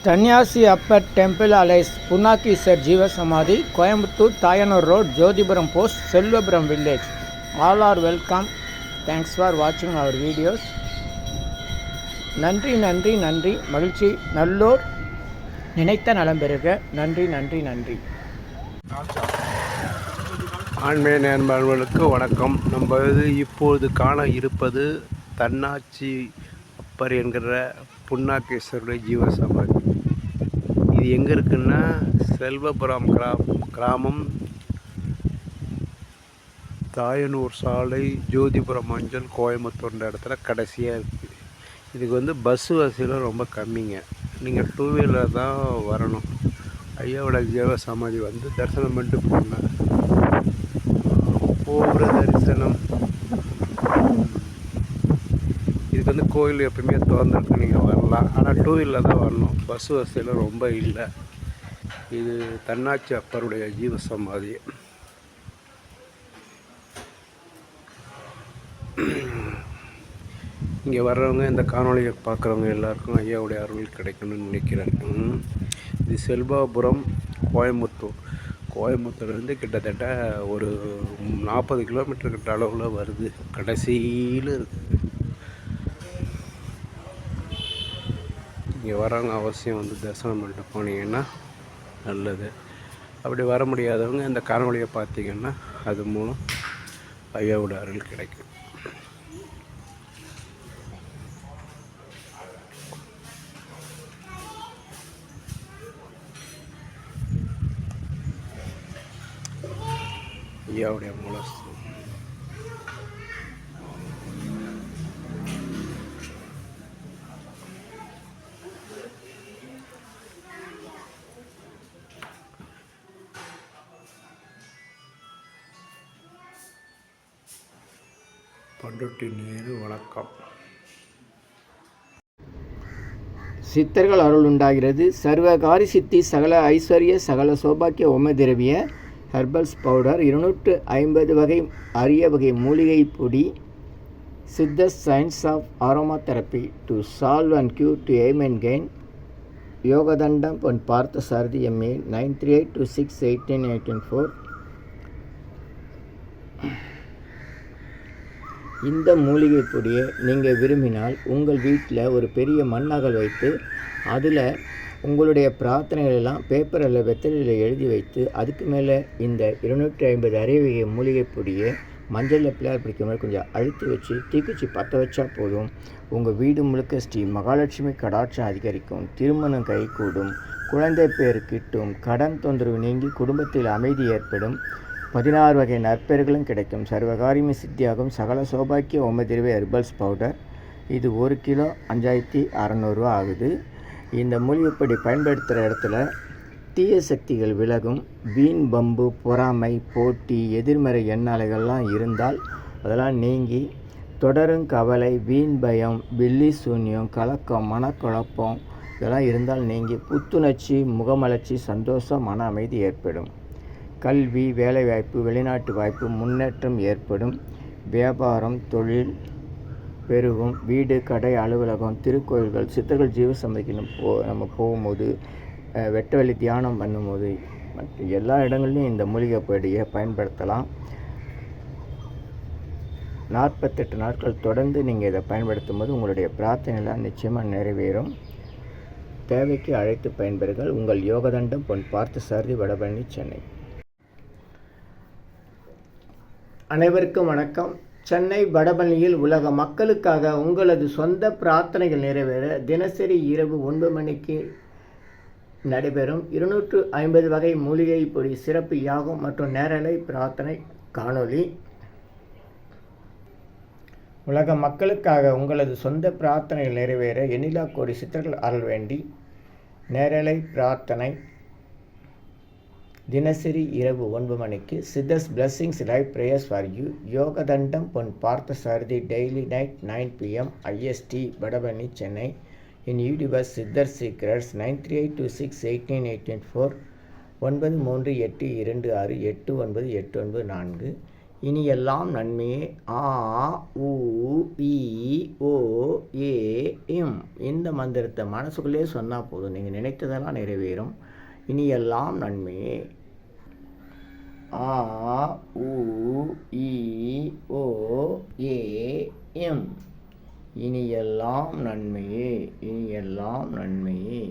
சன்னியாசி Appar temple Alice Punnakeeswar Jeeva Samadhi, Coimbatore, Thayanur road, Jothipuram post, Selvapuram village. All are welcome. Thanks for வாட்சிங் our videos. நன்றி நன்றி நன்றி. மகிழ்ச்சி. நல்லோர் நினைத்த நலம் பெறுக. நன்றி நன்றி நன்றி. ஆன்மீக நண்பர்களுக்கு வணக்கம். நம்ம இப்பொழுது காண இருப்பது தன்னாட்சி அப்பர் என்கிற புன்னாக்கீஸ்வருடைய ஜீவ சமாதி. இது எங்கே இருக்குன்னா செல்வபுரம் கிராமம், தாயனூர் சாலை, ஜோதிபுரம் மஞ்சள், கோயம்புத்தூர்ன்ற இடத்துல கடைசியாக இருக்குது. இதுக்கு பஸ்ஸு வசதியில் ரொம்ப கம்மிங்க. நீங்கள் 2 வீலர் தான் வரணும். ஐயாவோட ஜீவ சமாதி தரிசனம் பண்ணிட்டு போங்க. கோபுர தரிசனம். இதுக்கு கோயில் எப்பவுமே திறந்துருக்கு, நீங்கள் வரலாம். ஆனால் 2 வீலர் தான் வரணும். பஸ் வசதியில் ரொம்ப இல்லை. இது தன்னாட்சி அப்பருடைய ஜீவ சமாதி. இங்கே வர்றவங்க, இந்த காணொலியை பார்க்குறவங்க எல்லாருக்கும் ஐயாவுடைய அருள் கிடைக்கணும்னு நினைக்கிறேன். இது செல்வபுரம், கோயம்புத்தூர்லேருந்து கிட்டத்தட்ட ஒரு 40 கிலோமீட்டர் கிட்ட அளவில் வருது. கடைசியில் இருக்குது. இங்கே வரவங்க அவசியம் தரிசனம் பண்ணிட்டு போனீங்கன்னா நல்லது. அப்படி வர முடியாதவங்க இந்த காணொலியை பார்த்தீங்கன்னா அது மூலம் ஐயாவோட அருள் கிடைக்கும். ஐயாவுடைய மூலம் பண்ருட்டி நேரு. வணக்கம். சித்தர்கள் அருள் உண்டாகிறது. சர்வகாரி சித்தி, சகல ஐஸ்வர்ய, சகல சௌபாக்கிய திரவிய ஹெர்பல்ஸ் பவுடர், 250 வகை அரிய வகை மூலிகை பொடி. Siddhas science of aromatherapy to solve and cure to aim and gain. Yogathandam Pon பார்த்த சாரதி எம்ஏ 9382681884. இந்த மூலிகை பொடியை நீங்கள் விரும்பினால் உங்கள் வீட்டில் ஒரு பெரிய மண்ணகல் வைத்து அதில் உங்களுடைய பிரார்த்தனைகள் எல்லாம் பேப்பரில் வெத்தலையில் எழுதி வைத்து அதுக்கு மேலே இந்த 250 அரிய மூலிகை பொடியை மஞ்சளில் பிள்ளையார் பிடிக்கிற மாதிரி கொஞ்சம் அழுத்தி வச்சு தீக்குச்சி பற்ற வச்சா போதும். உங்கள் வீடு முழுக்க ஸ்ரீ மகாலட்சுமி கடாட்சம் அதிகரிக்கும், திருமணம் கைகூடும், குழந்தை பேர் கிட்டும், கடன் தொந்தரவு நீங்கி குடும்பத்தில் அமைதி ஏற்படும், 16 வகை நற்பெயர்களும் கிடைக்கும். சர்வகாரியமே சித்தியாகும். சகல சௌபாக்கிய ஓமதிரவை ஹெர்பல்ஸ் பவுடர். இது 1 கிலோ 5600 ரூபா ஆகுது. இந்த மூலிகைப்பொடி பயன்படுத்துகிற இடத்துல தீய சக்திகள் விலகும். வீண் பம்பு, பொறாமை, போட்டி, எதிர்மறை எண்ணாலைகள்லாம் இருந்தால் அதெல்லாம் நீங்கி தொடரும் கவலை, வீண் பயம், பில்லி சூன்யம், கலக்கம், மனக்குழப்பம் இதெல்லாம் இருந்தால் நீங்கி புத்துணர்ச்சி, முகமலர்ச்சி, சந்தோஷம், மன அமைதி ஏற்படும். கல்வி, வேலைவாய்ப்பு, வெளிநாட்டு வாய்ப்பு, முன்னேற்றம் ஏற்படும். வியாபாரம், தொழில் பெருகும். வீடு, கடை, அலுவலகம், திருக்கோயில்கள், சித்தர்கள் ஜீவ சமைக்கணும் நம்ம போகும்போது, வெட்டவெளி தியானம் பண்ணும்போது, மற்ற எல்லா இடங்கள்லையும் இந்த மூலிகை பொடியை பயன்படுத்தலாம். 48 நாட்கள் தொடர்ந்து நீங்கள் இதை பயன்படுத்தும் போது உங்களுடைய பிரார்த்தனைலாம் நிச்சயமாக நிறைவேறும். தேவைக்கு அழைத்து பயன்பெறுங்கள். உங்கள் யோகதண்டம் பொன் பார்த்த சாரதி, வடபழனி, சென்னை. அனைவருக்கும் வணக்கம். சென்னை வடபழனியில் உலக மக்களுக்காக உங்களது சொந்த பிரார்த்தனைகள் நிறைவேற தினசரி இரவு 9 மணிக்கு நடைபெறும் 250 வகை மூலிகை பொடி சிறப்பு யாகம் மற்றும் நேரலை பிரார்த்தனை காணொளி. உலக மக்களுக்காக உங்களது சொந்த பிரார்த்தனைகள் நிறைவேற எண்ணிலா கோடி சித்தர்கள் அருள் வேண்டி நேரலை பிரார்த்தனை தினசரி இரவு 9 மணிக்கு. Siddhars blessings live prayers for you. Yogathandam Pon Parthasarathy daily night 9 PM IST, Vadapalani, Chennai. In YouTubers Siddhar secrets 9382681884 9382268984. இனி எல்லாம் நன்மையே. ஆ உ இ ஓ ஏ இம். இந்த மந்திரத்தை மனசுக்குள்ளே சொன்னால் போதும், நீங்கள் நினைத்ததெல்லாம் நிறைவேறும். இனி எல்லாம் நன்மையே. ஆ உ இ ஓ ஏ இம். இனி எல்லாம் நன்மையே, இனி எல்லாம் நன்மையே.